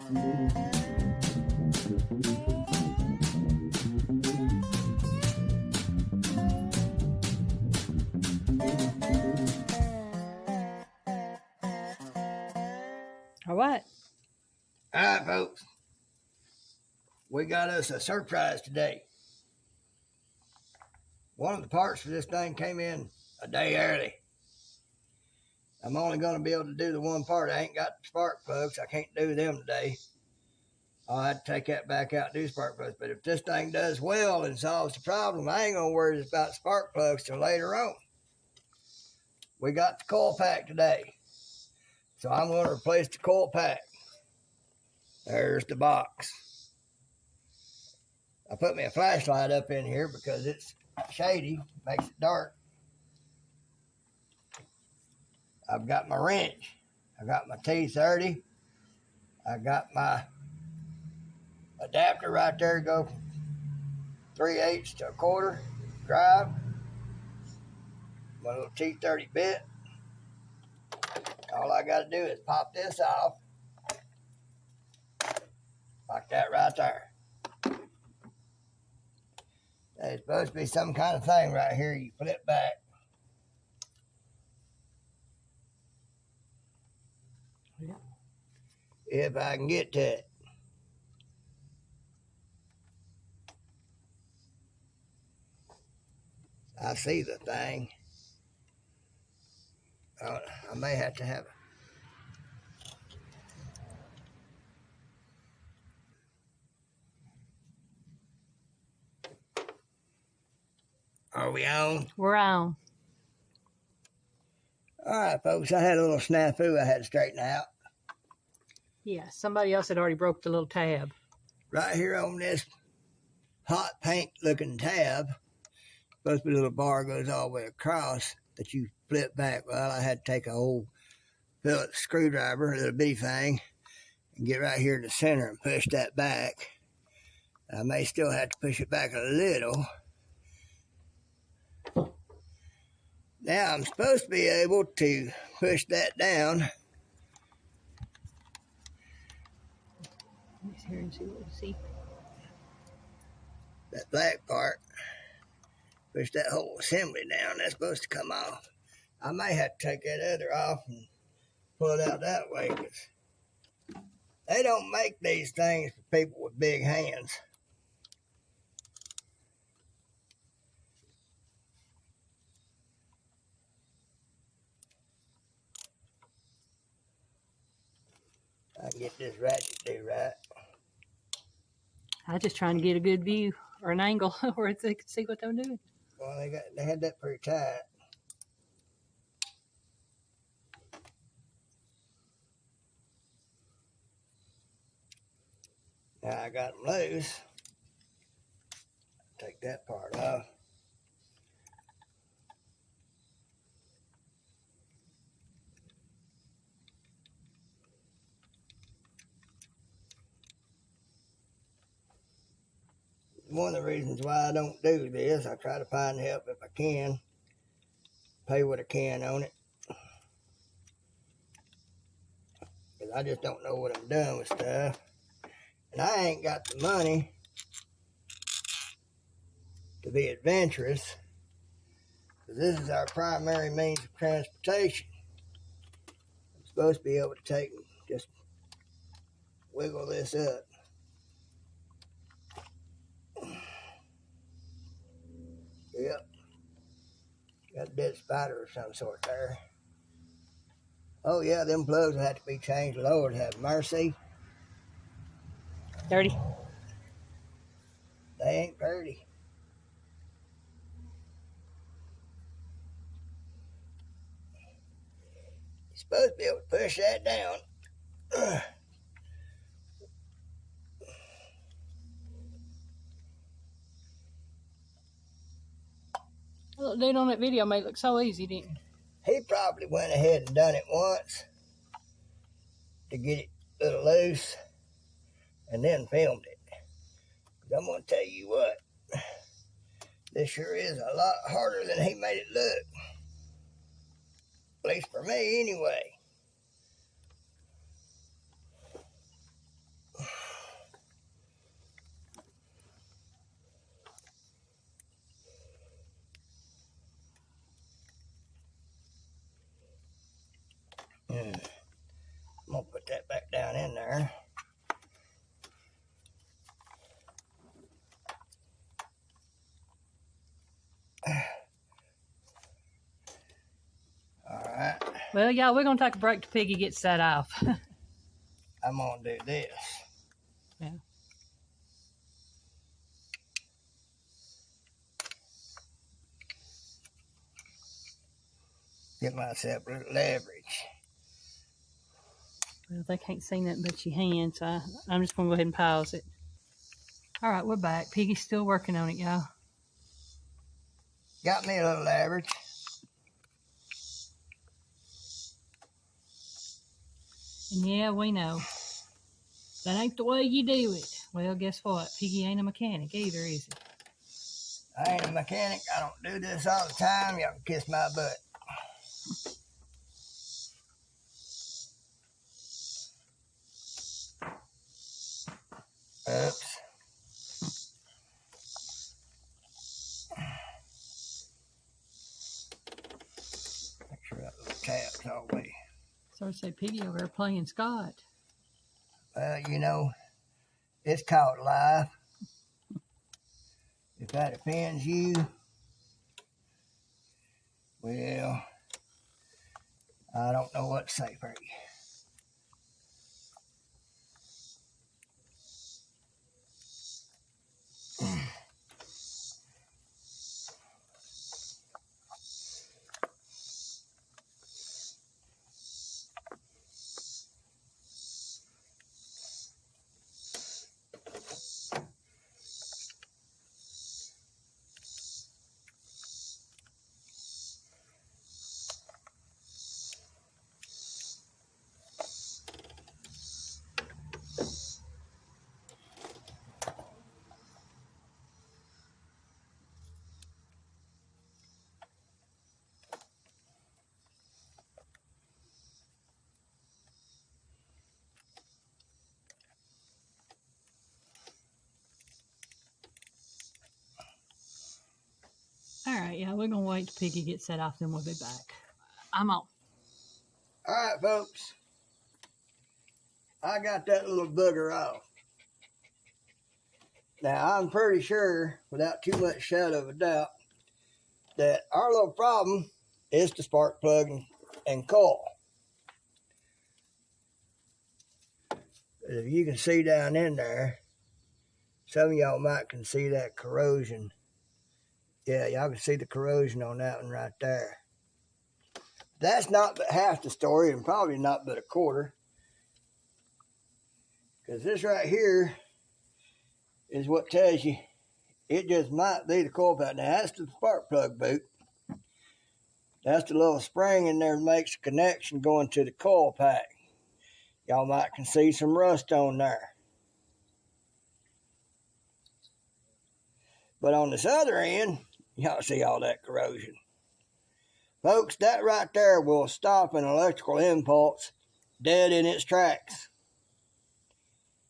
All right. All right, folks. We got us a surprise today. One of the parts for this thing came in a day early. I'm only going to be able to do the one part. I ain't got the spark plugs. I can't do them today. I'll have to take that back out and do spark plugs. But if this thing does well and solves the problem, I ain't going to worry about spark plugs till later on. We got the coil pack today. So I'm going to replace the coil pack. There's the box. I put me a flashlight up in here because it's shady, makes it dark. I've got my wrench. I got my T30. I got my adapter right there to go from 3/8 to 1/4 drive. My little T30 bit. All I got to do is pop this off. Like that right there. There's supposed to be some kind of thing right here you flip back. Yeah. If I can get to it. I see the thing. I may have to have it. Are we on? We're on. All right, folks. I had a little snafu I had to straighten out. Yeah, somebody else had already broke the little tab. Right here on this hot pink looking tab, supposed to be a little bar goes all the way across that you flip back. Well, I had to take a old Phillips screwdriver, a little bitty thing, and get right here in the center and push that back. I may still have to push it back a little. Now I'm supposed to be able to push that down. Let's hear and see what we see. That black part. Push that whole assembly down. That's supposed to come off. I may have to take that other off and pull it out that way because they don't make these things for people with big hands. I can get this ratchet to do right. I'm just trying to get a good view or an angle where they can see what they're doing. Well, they had that pretty tight. Now I got them loose. Take that part off. One of the reasons why I don't do this, I try to find help if I can. Pay what I can on it. Because I just don't know what I'm doing with stuff. And I ain't got the money to be adventurous. Because this is our primary means of transportation. I'm supposed to be able to take and just wiggle this up. Yep. Got a dead spider of some sort there. Oh yeah, them plugs will have to be changed. Lord have mercy. Dirty. They ain't dirty. You're supposed to be able to push that down. That dude on that video made it look so easy, didn't he? He probably went ahead and done it once to get it a little loose and then filmed it. Because I'm going to tell you what, this sure is a lot harder than he made it look. At least for me, anyway. Well, y'all, we're going to take a break till Piggy gets that off. I'm going to do this. Yeah. Get myself a little leverage. Well, they can't see nothing but your hand, so I'm just going to go ahead and pause it. All right, we're back. Piggy's still working on it, y'all. Got me a little leverage. And yeah, we know. That ain't the way you do it. Well, guess what? Piggy ain't a mechanic either, is he? I ain't a mechanic. I don't do this all the time. Y'all can kiss my butt. Oops. Make sure that little tab's all the way. So I say Piggy over there playing Scott. Well, you know, it's called life. If that offends you, well, I don't know what to say for you. All right, yeah, we're going to wait till Piggy gets set off, then we'll be back. I'm on. All right, folks. I got that little booger off. Now, I'm pretty sure, without too much shadow of a doubt, that our little problem is the spark plug and coil. If you can see down in there, some of y'all might can see that corrosion. Yeah, y'all can see the corrosion on that one right there. That's not but half the story, and probably not but a quarter. Because this right here is what tells you it just might be the coil pack. Now, that's the spark plug boot. That's the little spring in there that makes the connection going to the coil pack. Y'all might can see some rust on there. But on this other end, y'all see all that corrosion. Folks, that right there will stop an electrical impulse dead in its tracks.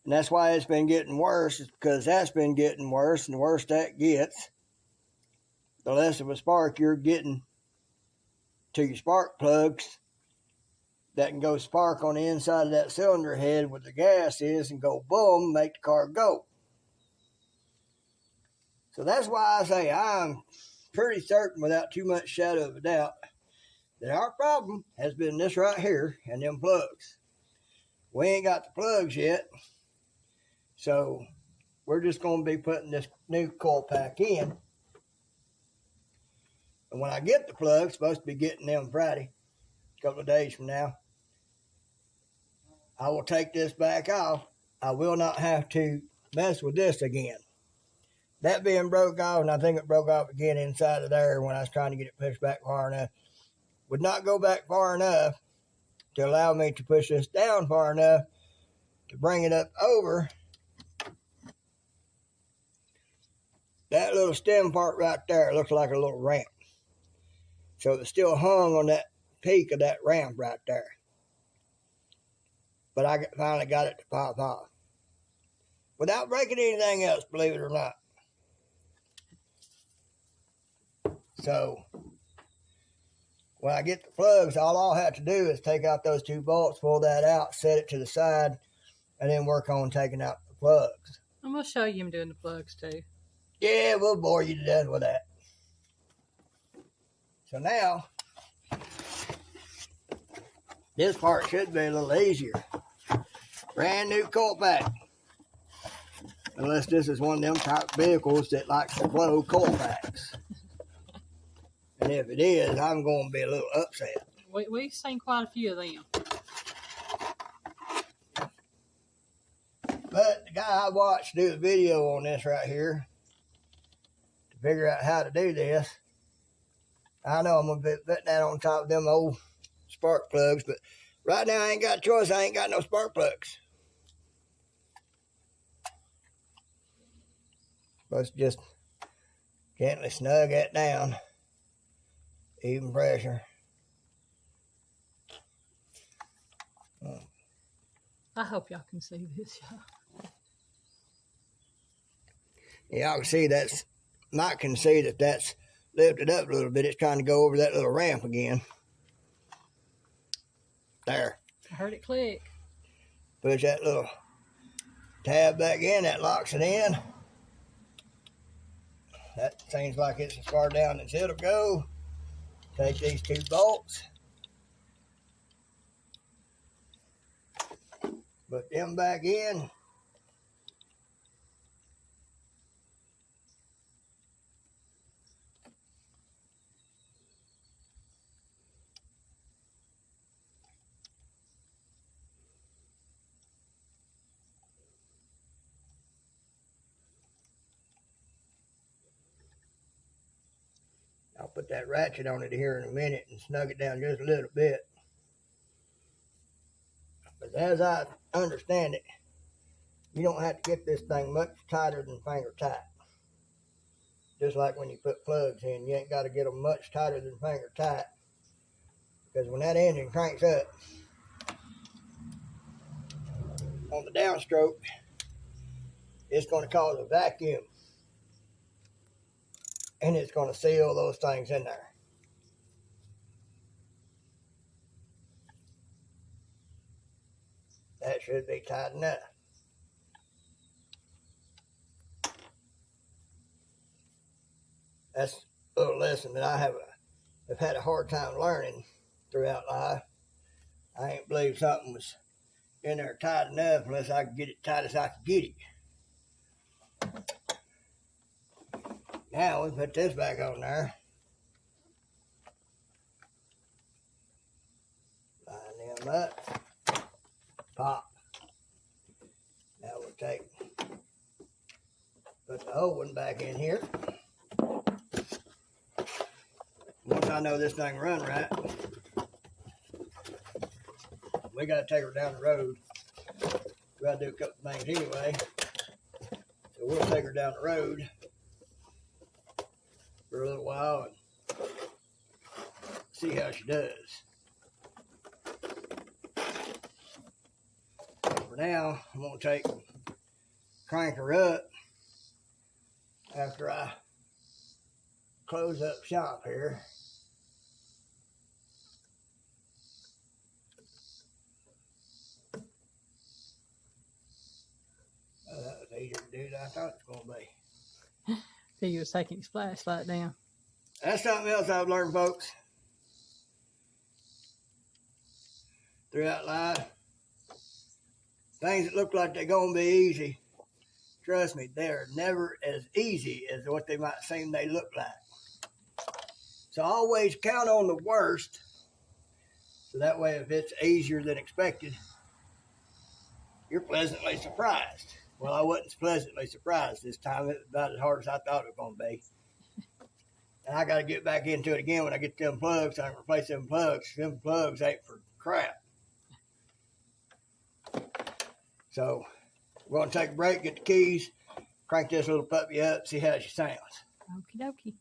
And that's why it's been getting worse, is because that's been getting worse, and the worse that gets, the less of a spark you're getting to your spark plugs that can go spark on the inside of that cylinder head where the gas is and go boom, make the car go. So that's why I say I'm pretty certain, without too much shadow of a doubt, that our problem has been this right here and them plugs. We ain't got the plugs yet, so we're just going to be putting this new coil pack in. And when I get the plugs, supposed to be getting them Friday, a couple of days from now, I will take this back off. I will not have to mess with this again. That being broke off, and I think it broke off again inside of there when I was trying to get it pushed back far enough, would not go back far enough to allow me to push this down far enough to bring it up over that little stem part right there. Looks like a little ramp. So it's still hung on that peak of that ramp right there. But I finally got it to pop off without breaking anything else, believe it or not. So when I get the plugs, all I'll have to do is take out those two bolts, pull that out, set it to the side, and then work on taking out the plugs. I'm going to show you him doing the plugs too. Yeah, we'll bore you to death with that. So now, This part should be a little easier. Brand new coil pack. Unless this is one of them type of vehicles that likes to blow coil packs. And if it is, I'm going to be a little upset. We've seen quite a few of them. But the guy I watched do a video on this right here to figure out how to do this. I know I'm going to be putting that on top of them old spark plugs, but right now I ain't got a choice. I ain't got no spark plugs. Supposed to just gently snug that down. Even pressure. I hope y'all can see this, y'all. Yeah, I can see that's, Mike can see that that's lifted up a little bit. It's trying to go over that little ramp again. There. I heard it click. Push that little tab back in, that locks it in. That seems like it's as far down as it'll go. Take these two bolts. Put them back in. I'll put that ratchet on it here in a minute and snug it down just a little bit. But as I understand it, you don't have to get this thing much tighter than finger tight. Just like when you put plugs in, you ain't got to get them much tighter than finger tight. Because when that engine cranks up on the downstroke, it's going to cause a vacuum. And it's going to seal those things in there. That should be tight enough. That's a little lesson that I have had a hard time learning throughout life. I ain't believe something was in there tight enough unless I could get it tight as I could get it. Now we put this back on there. Line them up. Pop. Now we'll put the old one back in here. Once I know this thing run right, we got to take her down the road. We got to do a couple things anyway. So we'll take her down the road for a little while and see how she does. For now, I'm going to crank her up after I close up shop here. Oh, that was easier to do than I thought it was going to be. So you was taking his flashlight down. That's something else I've learned, folks. Throughout life. Things that look like they're going to be easy. Trust me, they're never as easy as what they might seem they look like. So always count on the worst. So that way if it's easier than expected, you're pleasantly surprised. Well, I wasn't pleasantly surprised this time. It was about as hard as I thought it was going to be. And I got to get back into it again when I get them plugs. So I can replace them plugs. Them plugs ain't for crap. So we're going to take a break, get the keys, crank this little puppy up, see how she sounds. Okie dokie.